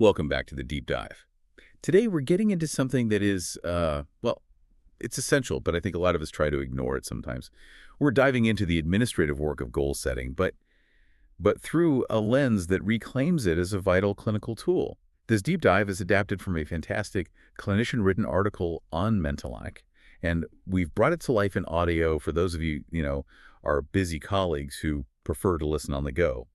Welcome back to the deep dive. Today we're getting into something that is, well, it's essential, but I think a lot of us try to ignore it sometimes. We're diving into the administrative work of goal setting, but through a lens that reclaims it as a vital clinical tool. This deep dive is adapted from a fantastic clinician-written article on Mentalyc, and we've brought it to life in audio for those of you, our busy colleagues who prefer to listen on the go.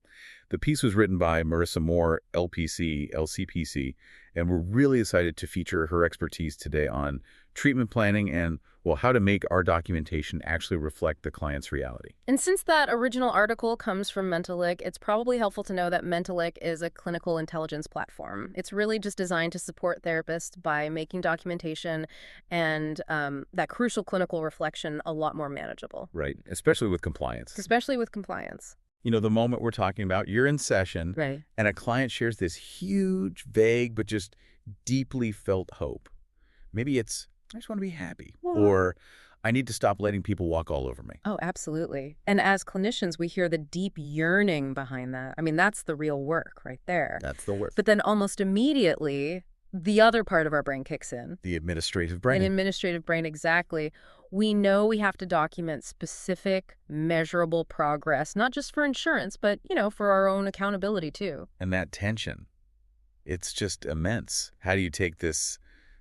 The piece was written by Merissa Moore, LCPC, and we're really excited to feature her expertise today on treatment planning and, well, how to make our documentation actually reflect the client's reality. And since that original article comes from Mentalyc, it's probably helpful to know that Mentalyc is a clinical intelligence platform. It's really just designed to support therapists by making documentation and that crucial clinical reflection a lot more manageable. Right, especially with compliance. Especially with compliance. The moment we're talking about, you're in session, right, and a client shares this huge, vague, but just deeply felt hope. Maybe it's, I just want to be happy, or I need to stop letting people walk all over me. Oh, absolutely. And as clinicians, we hear the deep yearning behind that. I mean, that's the real work right there. That's the work. But then almost immediately, the other part of our brain kicks in. The administrative brain. An administrative brain, exactly. We know we have to document specific, measurable progress, not just for insurance, but, for our own accountability too. And that tension, it's just immense. How do you take this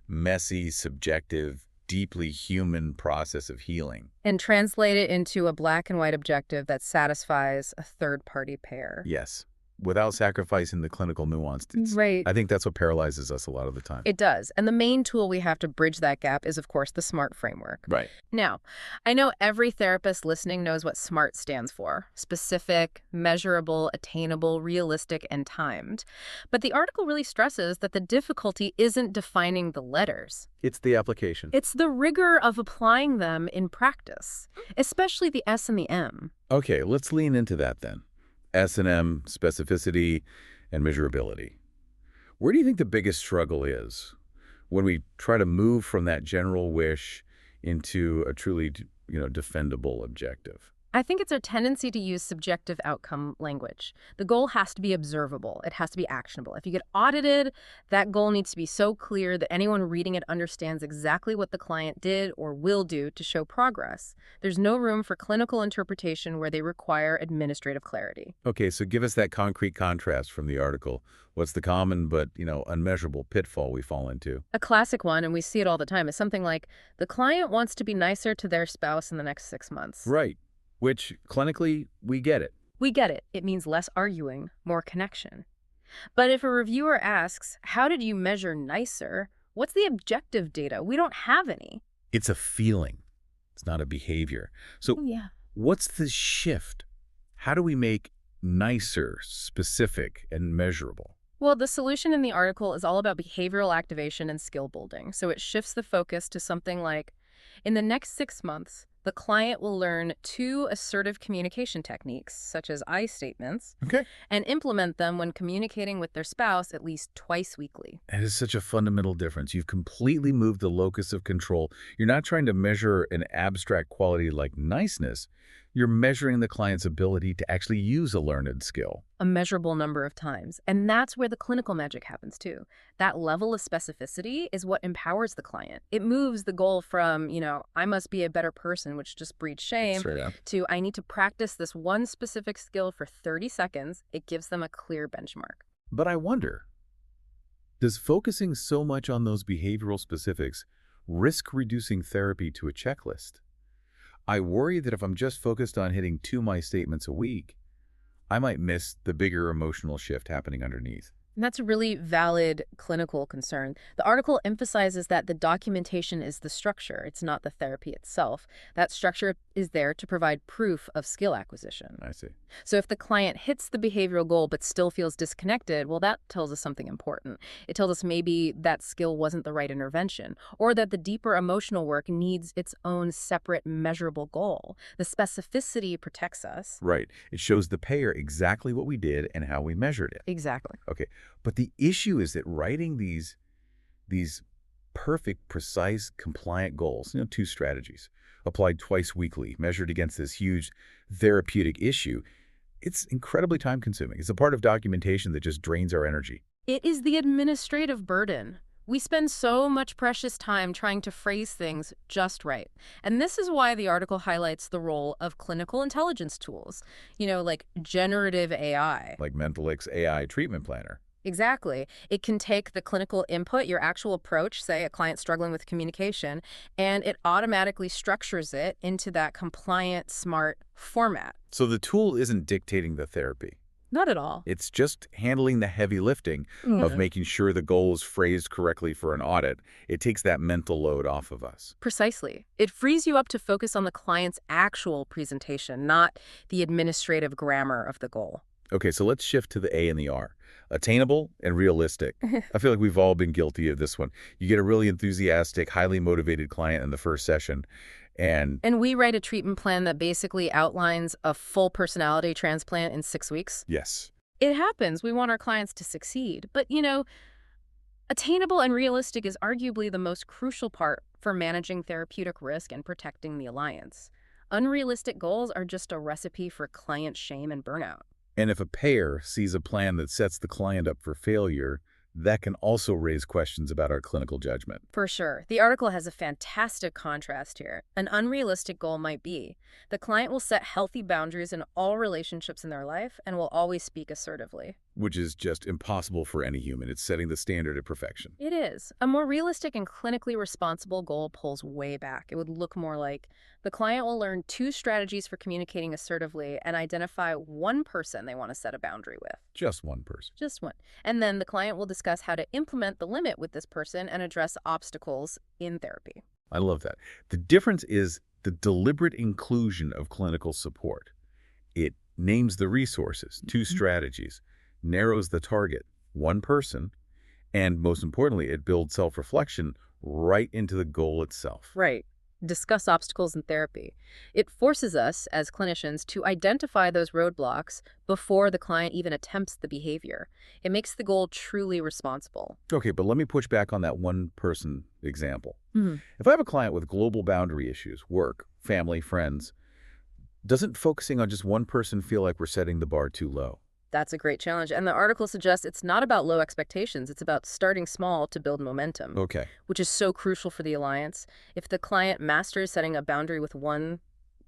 messy, subjective, deeply human process of healing and translate it into a black and white objective that satisfies a third-party payer? Yes. Without sacrificing the clinical nuance. Right. I think that's what paralyzes us a lot of the time. It does. And the main tool we have to bridge that gap is, of course, the SMART framework. Right. Now, I know every therapist listening knows what SMART stands for: specific, measurable, attainable, realistic, and timed. But the article really stresses that the difficulty isn't defining the letters. It's the application. It's the rigor of applying them in practice, especially the S and the M. Okay, let's lean into that then. S&M, specificity, and measurability. Where do you think the biggest struggle is when we try to move from that general wish into a truly, defendable objective? I think it's our tendency to use subjective outcome language. The goal has to be observable. It has to be actionable. If you get audited, that goal needs to be so clear that anyone reading it understands exactly what the client did or will do to show progress. There's no room for clinical interpretation where they require administrative clarity. Okay, so give us that concrete contrast from the article. What's the common but, unmeasurable pitfall we fall into? A classic one, and we see it all the time, is something like, the client wants to be nicer to their spouse in the next 6 months. Right. Which, clinically, we get it. We get it. It means less arguing, more connection. But if a reviewer asks, how did you measure nicer? What's the objective data? We don't have any. It's a feeling. It's not a behavior. So what's the shift? How do we make nicer, specific, and measurable? Well, the solution in the article is all about behavioral activation and skill building. So it shifts the focus to something like, in the next 6 months, the client will learn 2 assertive communication techniques, such as I statements, and implement them when communicating with their spouse at least twice weekly. That is such a fundamental difference. You've completely moved the locus of control. You're not trying to measure an abstract quality like niceness. You're measuring the client's ability to actually use a learned skill. A measurable number of times. And that's where the clinical magic happens too. That level of specificity is what empowers the client. It moves the goal from, I must be a better person, which just breeds shame, to I need to practice this one specific skill for 30 seconds. It gives them a clear benchmark. But I wonder, does focusing so much on those behavioral specifics risk reducing therapy to a checklist? I worry that if I'm just focused on hitting 2 my statements a week, I might miss the bigger emotional shift happening underneath. And that's a really valid clinical concern. The article emphasizes that the documentation is the structure. It's not the therapy itself. That structure is there to provide proof of skill acquisition. I see. So if the client hits the behavioral goal but still feels disconnected, well, that tells us something important. It tells us maybe that skill wasn't the right intervention, or that the deeper emotional work needs its own separate measurable goal. The specificity protects us. Right. It shows the payer exactly what we did and how we measured it. Exactly. Okay. But the issue is that writing these perfect, precise, compliant goals, 2 strategies, applied twice weekly, measured against this huge therapeutic issue, it's incredibly time-consuming. It's a part of documentation that just drains our energy. It is the administrative burden. We spend so much precious time trying to phrase things just right. And this is why the article highlights the role of clinical intelligence tools, like generative AI. Like Mentalyc's AI treatment planner. Exactly. It can take the clinical input, your actual approach, say a client struggling with communication, and it automatically structures it into that compliant, smart format. So the tool isn't dictating the therapy. Not at all. It's just handling the heavy lifting of making sure the goal is phrased correctly for an audit. It takes that mental load off of us. Precisely. It frees you up to focus on the client's actual presentation, not the administrative grammar of the goal. Okay, so let's shift to the A and the R. Attainable and realistic. I feel like we've all been guilty of this one. You get a really enthusiastic, highly motivated client in the first session, and we write a treatment plan that basically outlines a full personality transplant in 6 weeks. yes. It happens. We want our clients to succeed. But, attainable and realistic is arguably the most crucial part for managing therapeutic risk and protecting the alliance. Unrealistic goals are just a recipe for client shame and burnout. And if a payer sees a plan that sets the client up for failure, that can also raise questions about our clinical judgment. For sure. The article has a fantastic contrast here. An unrealistic goal might be the client will set healthy boundaries in all relationships in their life and will always speak assertively. Which is just impossible for any human. It's setting the standard of perfection. It is. A more realistic and clinically responsible goal pulls way back. It would look more like the client will learn 2 strategies for communicating assertively and identify one person they want to set a boundary with. Just one person. Just one. And then the client will discuss how to implement the limit with this person and address obstacles in therapy. I love that. The difference is the deliberate inclusion of clinical support. It names the resources, 2 strategies, narrows the target, one person, and most importantly, it builds self-reflection right into the goal itself. Right. Discuss obstacles in therapy. It forces us, as clinicians, to identify those roadblocks before the client even attempts the behavior. It makes the goal truly responsible. Okay, but let me push back on that one-person example. If I have a client with global boundary issues, work, family, friends, doesn't focusing on just one person feel like we're setting the bar too low? That's a great challenge. And the article suggests it's not about low expectations. It's about starting small to build momentum, Okay. which is so crucial for the alliance. If the client masters setting a boundary with one,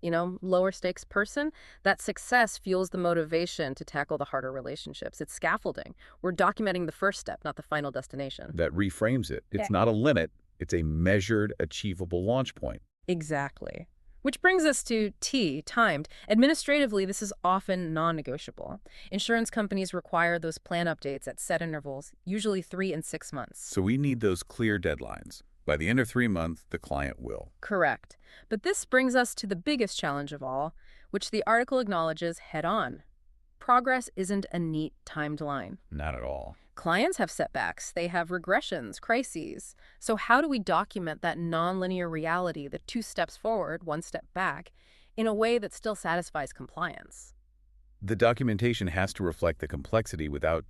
lower stakes person, that success fuels the motivation to tackle the harder relationships. It's scaffolding. We're documenting the first step, not the final destination. That reframes it. It's Yeah. not a limit. It's a measured, achievable launch point. Exactly. Which brings us to T, timed. Administratively, this is often non-negotiable. Insurance companies require those plan updates at set intervals, usually 3 and 6 months. So we need those clear deadlines. By the end of 3 months, the client will. Correct. But this brings us to the biggest challenge of all, which the article acknowledges head-on. Progress isn't a neat timed line. Not at all. Clients have setbacks. They have regressions, crises. So how do we document that nonlinear reality, the 2 steps forward, 1 step back, in a way that still satisfies compliance? The documentation has to reflect the complexity without,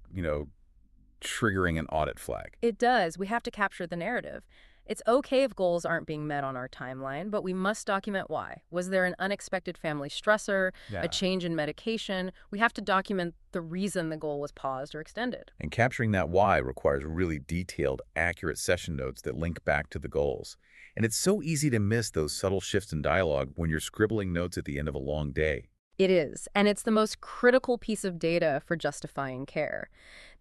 triggering an audit flag. It does. We have to capture the narrative. It's okay if goals aren't being met on our timeline, but we must document why. Was there an unexpected family stressor, a change in medication? We have to document the reason the goal was paused or extended. And capturing that why requires really detailed, accurate session notes that link back to the goals. And it's so easy to miss those subtle shifts in dialogue when you're scribbling notes at the end of a long day. It is, and it's the most critical piece of data for justifying care.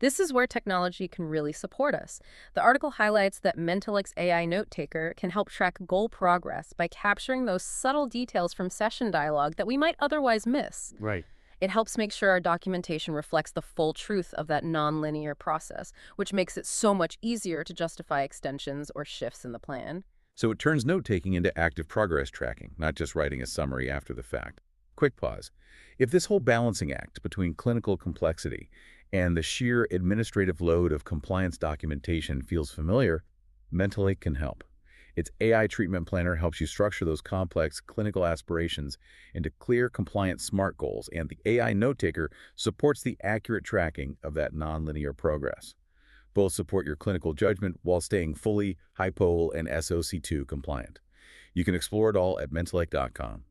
This is where technology can really support us. The article highlights that Mentalyc's AI note taker can help track goal progress by capturing those subtle details from session dialogue that we might otherwise miss. Right. It helps make sure our documentation reflects the full truth of that nonlinear process, which makes it so much easier to justify extensions or shifts in the plan. So it turns note-taking into active progress tracking, not just writing a summary after the fact. Quick pause. If this whole balancing act between clinical complexity and the sheer administrative load of compliance documentation feels familiar, Mentalyc can help. Its AI treatment planner helps you structure those complex clinical aspirations into clear, compliant SMART goals, and the AI note-taker supports the accurate tracking of that nonlinear progress. Both support your clinical judgment while staying fully HIPOL and SOC2 compliant. You can explore it all at Mentalyc.com.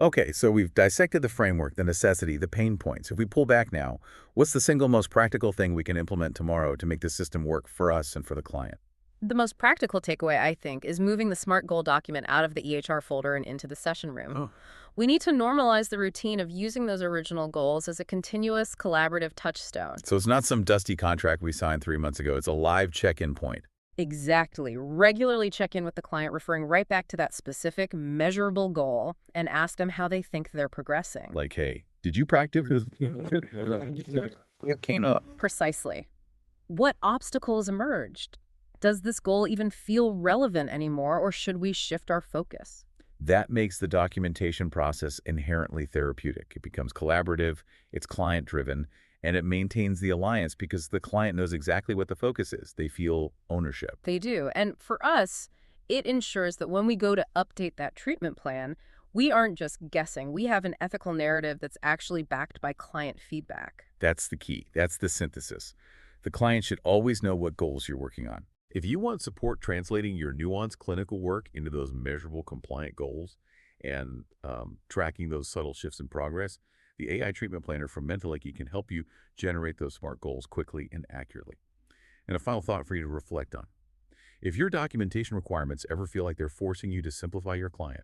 Okay, so we've dissected the framework, the necessity, the pain points. If we pull back now, what's the single most practical thing we can implement tomorrow to make the system work for us and for the client? The most practical takeaway, I think, is moving the SMART goal document out of the EHR folder and into the session room. Oh, We need to normalize the routine of using those original goals as a continuous collaborative touchstone. so it's not some dusty contract we signed 3 months ago. It's a live check-in point. Exactly. Regularly check in with the client, referring right back to that specific, measurable goal, and ask them how they think they're progressing. Like, hey, did you practice? Came up. Precisely. What obstacles emerged? Does this goal even feel relevant anymore, or should we shift our focus? That makes the documentation process inherently therapeutic. It becomes collaborative, it's client-driven, and it maintains the alliance because the client knows exactly what the focus is. They feel ownership. They do. And for us, it ensures that when we go to update that treatment plan, we aren't just guessing. We have an ethical narrative that's actually backed by client feedback. That's the key. That's the synthesis. The client should always know what goals you're working on. If you want support translating your nuanced clinical work into those measurable compliant goals and tracking those subtle shifts in progress, the AI Treatment Planner from Mentalyc can help you generate those SMART goals quickly and accurately. And a final thought for you to reflect on. If your documentation requirements ever feel like they're forcing you to simplify your client,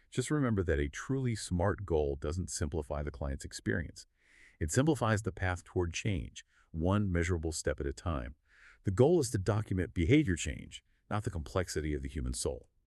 just remember that a truly SMART goal doesn't simplify the client's experience. It simplifies the path toward change, one measurable step at a time. The goal is to document behavior change, not the complexity of the human soul.